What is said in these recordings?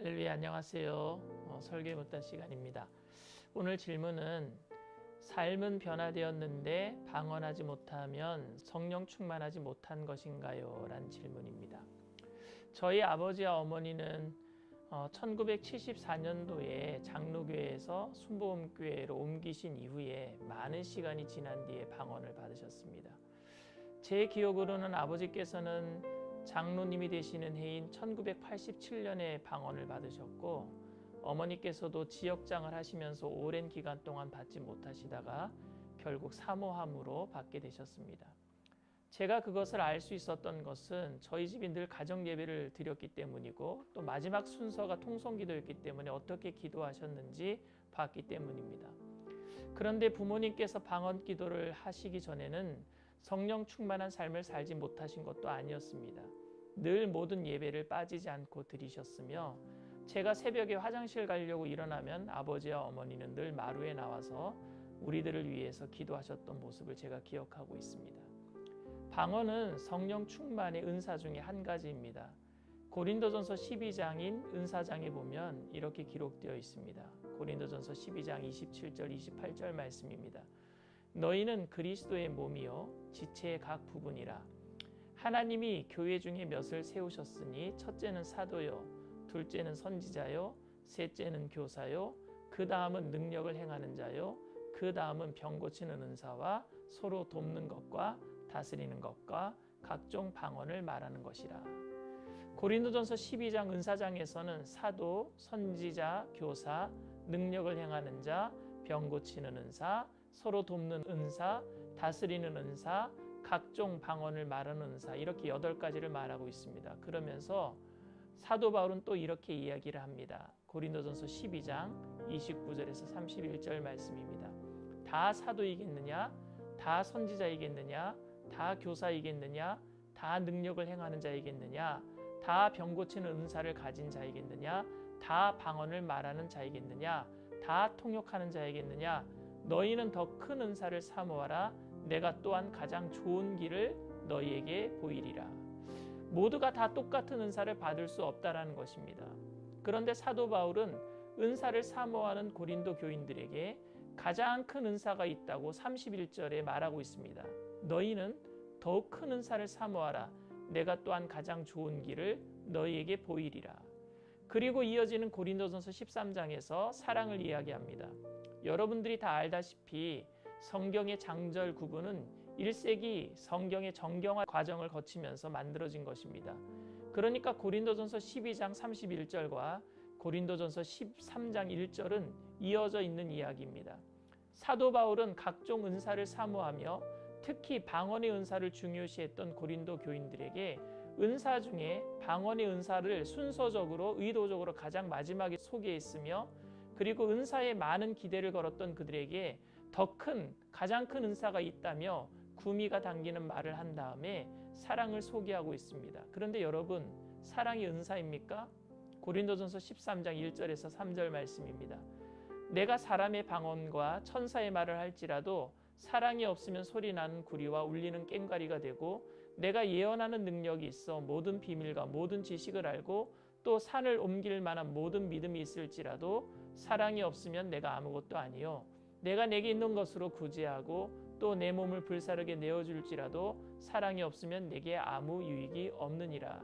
할렐루야, 안녕하세요. 설교의 묻다 시간입니다. 오늘 질문은 삶은 변화되었는데 방언하지 못하면 성령 충만하지 못한 것인가요? 라는 질문입니다. 저희 아버지와 어머니는 1974년도에 장로교회에서 순복음교회로 옮기신 이후에 많은 시간이 지난 뒤에 방언을 받으셨습니다. 제 기억으로는 아버지께서는 장로님이 되시는 해인 1987년에 방언을 받으셨고, 어머니께서도 지역장을 하시면서 오랜 기간 동안 받지 못하시다가 결국 사모함으로 받게 되셨습니다. 제가 그것을 알 수 있었던 것은 저희 집이 늘 가정 예배를 드렸기 때문이고, 또 마지막 순서가 통성기도였기 때문에 어떻게 기도하셨는지 봤기 때문입니다. 그런데 부모님께서 방언 기도를 하시기 전에는 성령 충만한 삶을 살지 못하신 것도 아니었습니다. 늘 모든 예배를 빠지지 않고 드리셨으며, 제가 새벽에 화장실 가려고 일어나면 아버지와 어머니는 늘 마루에 나와서 우리들을 위해서 기도하셨던 모습을 제가 기억하고 있습니다. 방언은 성령 충만의 은사 중에 한 가지입니다. 고린도전서 12장인 은사장에 보면 이렇게 기록되어 있습니다. 고린도전서 12장 27절 28절 말씀입니다. 너희는 그리스도의 몸이요 지체의 각 부분이라. 하나님이 교회 중에 몇을 세우셨으니 첫째는 사도요, 둘째는 선지자요, 셋째는 교사요, 그 다음은 능력을 행하는 자요, 그 다음은 병 고치는 은사와 서로 돕는 것과 다스리는 것과 각종 방언을 말하는 것이라. 고린도전서 12장 은사장에서는 사도, 선지자, 교사, 능력을 행하는 자, 병 고치는 은사, 서로 돕는 은사, 다스리는 은사, 각종 방언을 말하는 은사, 이렇게 8가지를 말하고 있습니다. 그러면서 사도 바울은 또 이렇게 이야기를 합니다. 고린도전서 12장 29절에서 31절 말씀입니다. 다 사도이겠느냐? 다 선지자이겠느냐? 다 교사이겠느냐? 다 능력을 행하는 자이겠느냐? 다 병 고치는 은사를 가진 자이겠느냐? 다 방언을 말하는 자이겠느냐? 다 통역하는 자이겠느냐? 너희는 더 큰 은사를 사모하라. 내가 또한 가장 좋은 길을 너희에게 보이리라. 모두가 다 똑같은 은사를 받을 수 없다라는 것입니다. 그런데 사도 바울은 은사를 사모하는 고린도 교인들에게 가장 큰 은사가 있다고 31절에 말하고 있습니다. 너희는 더욱 큰 은사를 사모하라. 내가 또한 가장 좋은 길을 너희에게 보이리라. 그리고 이어지는 고린도전서 13장에서 사랑을 이야기합니다. 여러분들이 다 알다시피 성경의 장절 구분은 1세기 성경의 정경화 과정을 거치면서 만들어진 것입니다. 그러니까 고린도전서 12장 31절과 고린도전서 13장 1절은 이어져 있는 이야기입니다. 사도 바울은 각종 은사를 사모하며 특히 방언의 은사를 중요시했던 고린도 교인들에게 은사 중에 방언의 은사를 순서적으로 의도적으로 가장 마지막에 소개했으며, 그리고 은사에 많은 기대를 걸었던 그들에게 가장 큰 은사가 있다며 구미가 당기는 말을 한 다음에 사랑을 소개하고 있습니다. 그런데 여러분, 사랑이 은사입니까? 고린도전서 13장 1절에서 3절 말씀입니다. 내가 사람의 방언과 천사의 말을 할지라도 사랑이 없으면 소리나는 구리와 울리는 꽹과리가 되고, 내가 예언하는 능력이 있어 모든 비밀과 모든 지식을 알고 또 산을 옮길 만한 모든 믿음이 있을지라도 사랑이 없으면 내가 아무것도 아니요 내가 내게 있는 것으로 구제하고 또 내 몸을 불사르게 내어줄지라도 사랑이 없으면 내게 아무 유익이 없느니라.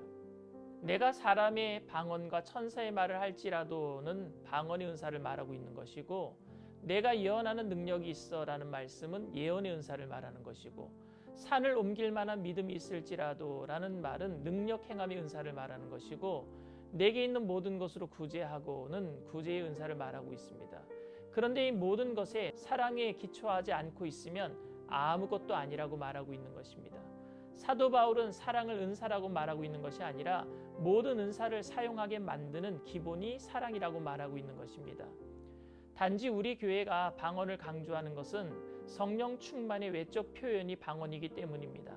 내가 사람의 방언과 천사의 말을 할지라도는 방언의 은사를 말하고 있는 것이고, 내가 예언하는 능력이 있어라는 말씀은 예언의 은사를 말하는 것이고, 산을 옮길 만한 믿음이 있을지라도라는 말은 능력 행함의 은사를 말하는 것이고, 내게 있는 모든 것으로 구제하고는 구제의 은사를 말하고 있습니다. 그런데 이 모든 것에 사랑에 기초하지 않고 있으면 아무것도 아니라고 말하고 있는 것입니다. 사도 바울은 사랑을 은사라고 말하고 있는 것이 아니라 모든 은사를 사용하게 만드는 기본이 사랑이라고 말하고 있는 것입니다. 단지 우리 교회가 방언을 강조하는 것은 성령 충만의 외적 표현이 방언이기 때문입니다.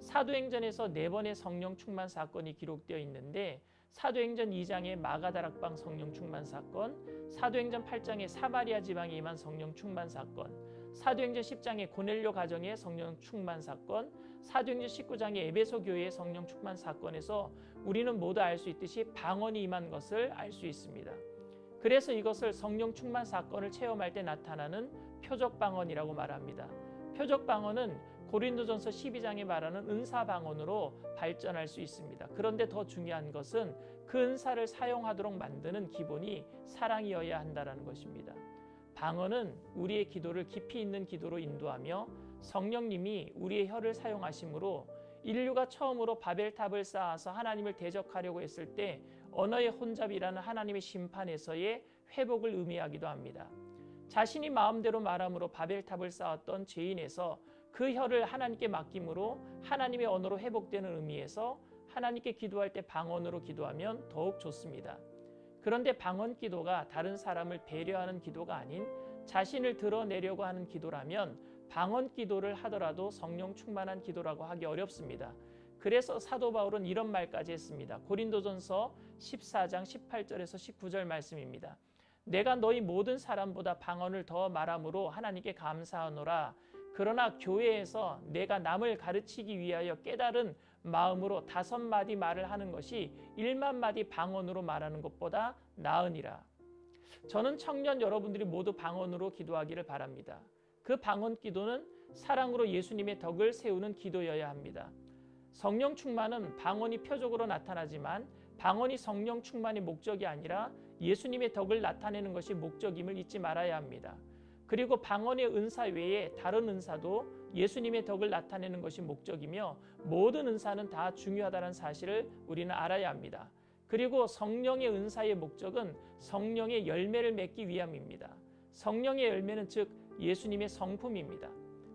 사도행전에서 4번의 성령 충만 사건이 기록되어 있는데, 사도행전 2장의 마가다락방 성령 충만 사건, 사도행전 8장의 사마리아 지방에 임한 성령 충만 사건, 사도행전 10장의 고넬료 가정의 성령 충만 사건, 사도행전 19장의 에베소 교회의 성령 충만 사건에서 우리는 모두 알 수 있듯이 방언이 임한 것을 알 수 있습니다. 그래서 이것을 성령 충만 사건을 체험할 때 나타나는 표적 방언이라고 말합니다. 표적 방언은 고린도전서 12장에 말하는 은사 방언으로 발전할 수 있습니다. 그런데 더 중요한 것은 그 은사를 사용하도록 만드는 기본이 사랑이어야 한다는 것입니다. 방언은 우리의 기도를 깊이 있는 기도로 인도하며 성령님이 우리의 혀를 사용하심으로 인류가 처음으로 바벨탑을 쌓아서 하나님을 대적하려고 했을 때 언어의 혼잡이라는 하나님의 심판에서의 회복을 의미하기도 합니다. 자신이 마음대로 말함으로 바벨탑을 쌓았던 죄인에서 그 혀를 하나님께 맡김으로 하나님의 언어로 회복되는 의미에서 하나님께 기도할 때 방언으로 기도하면 더욱 좋습니다. 그런데 방언 기도가 다른 사람을 배려하는 기도가 아닌 자신을 드러내려고 하는 기도라면 방언 기도를 하더라도 성령 충만한 기도라고 하기 어렵습니다. 그래서 사도 바울은 이런 말까지 했습니다. 고린도전서 14장 18절에서 19절 말씀입니다. 내가 너희 모든 사람보다 방언을 더 말함으로 하나님께 감사하노라. 그러나 교회에서 내가 남을 가르치기 위하여 깨달은 마음으로 5마디 말을 하는 것이 1만 마디 방언으로 말하는 것보다 나으니라. 저는 청년 여러분들이 모두 방언으로 기도하기를 바랍니다. 그 방언 기도는 사랑으로 예수님의 덕을 세우는 기도여야 합니다. 성령 충만은 방언이 표적으로 나타나지만 방언이 성령 충만의 목적이 아니라 예수님의 덕을 나타내는 것이 목적임을 잊지 말아야 합니다. 그리고 방언의 은사 외에 다른 은사도 예수님의 덕을 나타내는 것이 목적이며 모든 은사는 다 중요하다는 사실을 우리는 알아야 합니다. 그리고 성령의 은사의 목적은 성령의 열매를 맺기 위함입니다. 성령의 열매는 즉 예수님의 성품입니다.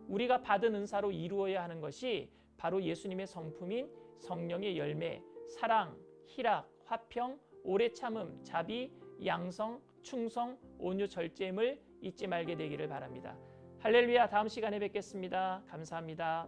우리가 받은 은사로 이루어야 하는 것이 바로 예수님의 성품인 성령의 열매, 사랑, 희락, 화평, 오래 참음, 자비, 양성, 충성, 온유, 절제임을 잊지 말게 되기를 바랍니다. 할렐루야. 다음 시간에 뵙겠습니다. 감사합니다.